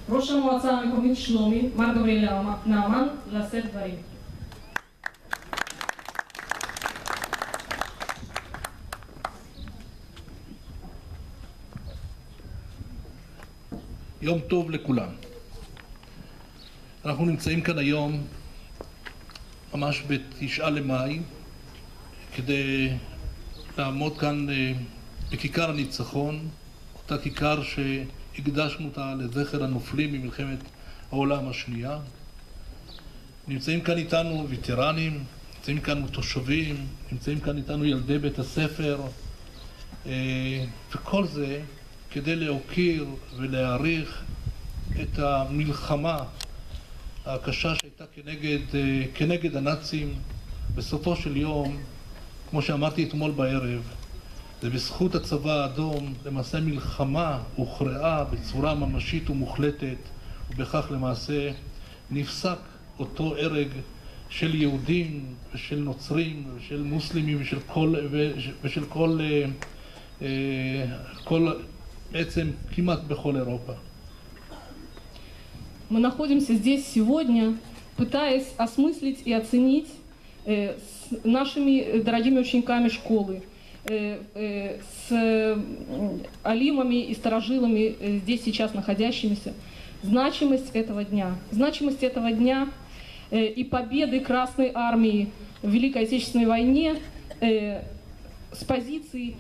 ראש המועצה המקומית שלומי, מר גבריאל נעמן, לשאת דברים. יום טוב לכולם. אנחנו נמצאים כאן היום, ממש ב9 למאי, כדי לעמוד כאן בכיכר הניצחון, אותה כיכר שהקדשנו אותה לזכר הנופלים במלחמת העולם השנייה. נמצאים כאן איתנו וטרנים, נמצאים כאן תושבים, נמצאים כאן איתנו ילדי בית הספר, וכל זה כדי להוקיר ולהעריך את המלחמה הקשה שהייתה כנגד הנאצים. בסופו של יום, כמו שאמרתי אתמול בערב, זה בזכות הצבא האדום, למעשה מלחמה הוכרעה בצורה ממשית ומוחלטת, ובכך למעשה נפסק אותו הרג של יהודים ושל נוצרים ושל מוסלמים ושל כל בעצם כמעט בכל אירופה. Мы находимся здесь сегодня, пытаясь осмыслить и оценить с нашими дорогими учениками школы, с алимами и старожилами, здесь сейчас находящимися, значимость этого дня. Значимость этого дня и победы Красной Армии в Великой Отечественной войне с позиции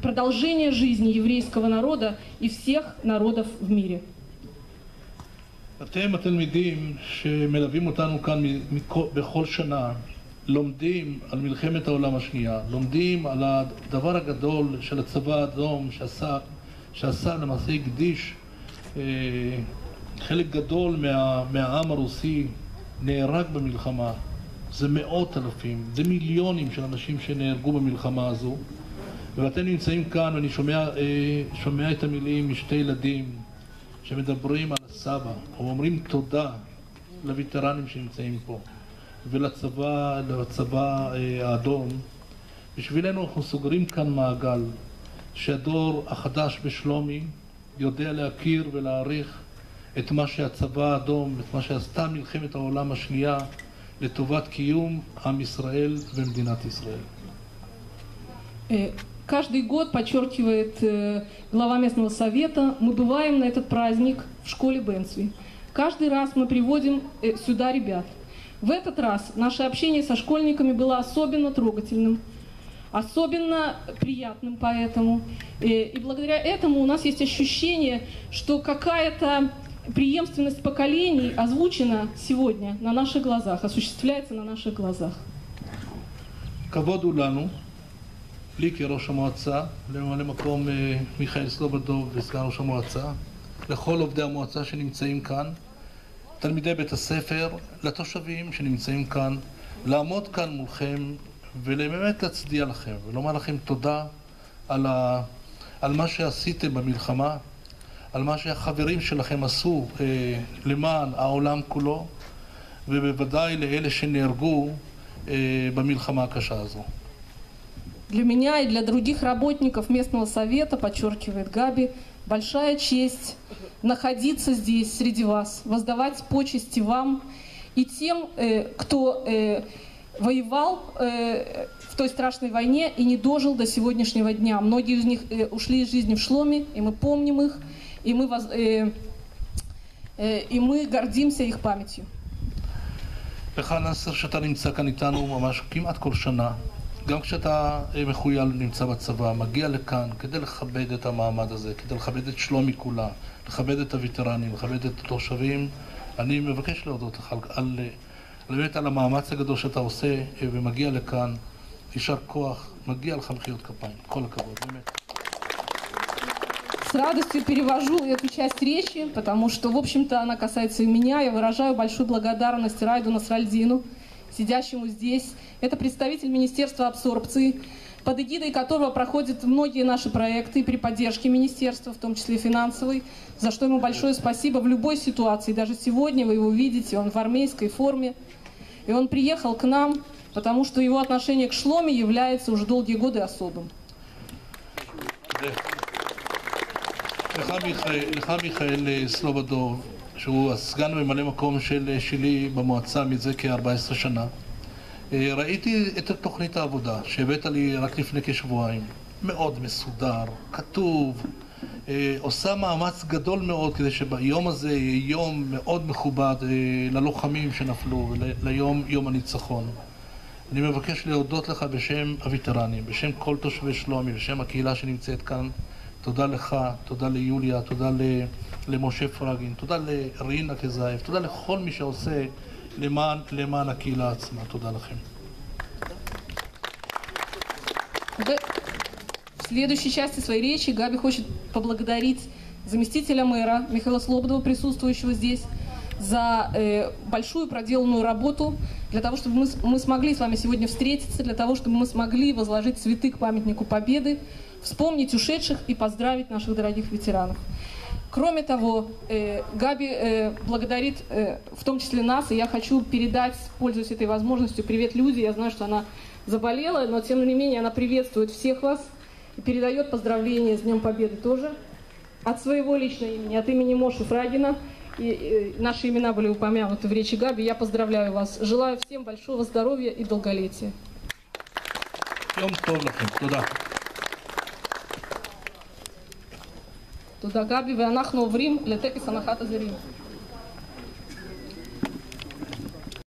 продолжения жизни еврейского народа и всех народов в мире. אתם התלמידים שמלווים אותנו כאן בכל שנה, לומדים על מלחמת העולם השנייה, לומדים על הדבר הגדול של הצבא האדום שעשה למעשה הקדיש חלק גדול מהעם הרוסי נהרג במלחמה. זה מאות אלפים, זה מיליונים של אנשים שנהרגו במלחמה הזו, ואתם נמצאים כאן ואני שומע את המילים משתי ילדים שמדברים על הסבא, ואומרים תודה לווטרנים שנמצאים פה ולצבא האדום. בשבילנו אנחנו סוגרים כאן מעגל שהדור החדש בשלומי יודע להכיר ולהעריך את מה שהצבא האדום, את מה שעשתה מלחמת העולם השנייה לטובת קיום עם ישראל ומדינת ישראל. Каждый год, подчеркивает глава местного совета, мы бываем на этот праздник в школе Бенцви. Каждый раз мы приводим сюда ребят. В этот раз наше общение со школьниками было особенно трогательным, особенно приятным поэтому. И благодаря этому у нас есть ощущение, что какая-то преемственность поколений озвучена сегодня на наших глазах, осуществляется на наших глазах. כבוד הוא לנו, לי כראש המועצה, לממלא מקום מיכאל סלובודוב וסגן ראש המועצה, לכל עובדי המועצה שנמצאים כאן, תלמידי בית הספר, לתושבים שנמצאים כאן, לעמוד כאן מולכם ובאמת להצדיע לכם ולומר לכם תודה על מה שעשיתם במלחמה, על מה שהחברים שלכם עשו למען העולם כולו, ובוודאי לאלה שנהרגו במלחמה הקשה הזו. Для меня и для других работников местного совета, подчеркивает Габи, большая честь находиться здесь среди вас, воздавать почести вам и тем, кто воевал в той страшной войне и не дожил до сегодняшнего дня. Многие из них ушли из жизни в Шломе, и мы помним их, и мы гордимся их памятью. לך נאסר שאתה נמצא כאן איתנו ממש כמעט כל שנה, גם כשאתה מחויל נמצא בצבא, מגיע לכאן כדי לכבד את המעמד הזה, כדי לכבד את שלומי כולה, לכבד את הווטרנים, לכבד את התושבים. אני מבקש להודות לך באמת על המאמץ הגדול שאתה עושה ומגיע לכאן. יישר כוח, מגיע לך מחיאות כפיים. כל הכבוד, באמת. С радостью перевожу эту часть речи, потому что, в общем-то, она касается и меня. Я выражаю большую благодарность Райду Насральдину, сидящему здесь. Это представитель Министерства абсорбции, под эгидой которого проходят многие наши проекты при поддержке Министерства, в том числе финансовой, за что ему большое спасибо в любой ситуации. Даже сегодня вы его видите, он в армейской форме. И он приехал к нам, потому что его отношение к Шломе является уже долгие годы особым. לך מיכאל סלובדוב, שהוא הסגן ממלא מקום שלי במועצה מזה כ-14 שנה. ראיתי את תוכנית העבודה שהבאת לי רק לפני כשבועיים. מאוד מסודר, כתוב, עושה מאמץ גדול מאוד כדי שביום הזה יהיה יום מאוד מכובד ללוחמים שנפלו, יום הניצחון. אני מבקש להודות לך בשם הווטרנים, בשם כל תושבי שלומי, בשם הקהילה שנמצאת כאן. תודה לך, תודה ליוליה, תודה למשה פרגין, תודה לרינה כזאייב, תודה לכל מי שעושה למען הקהילה עצמה. תודה לכם. В следующей части своей речи Габи хочет поблагодарить заместителя мэра Михаила Слободова, присутствующего здесь, за большую проделанную работу, для того, чтобы мы смогли с вами сегодня встретиться, для того, чтобы мы смогли возложить цветы к памятнику Победы, вспомнить ушедших и поздравить наших дорогих ветеранов. Кроме того, Габи благодарит в том числе нас, и я хочу передать, пользуясь этой возможностью, привет Люде. Я знаю, что она заболела, но тем не менее она приветствует всех вас и передает поздравления с Днем Победы тоже от своего личного имени, от имени Моши Фрагина. И наши имена были упомянуты в речи Габи. Я поздравляю вас. Желаю всем большого здоровья и долголетия. תודה גבי, ואנחנו עוברים לטקס הנחת הזרים.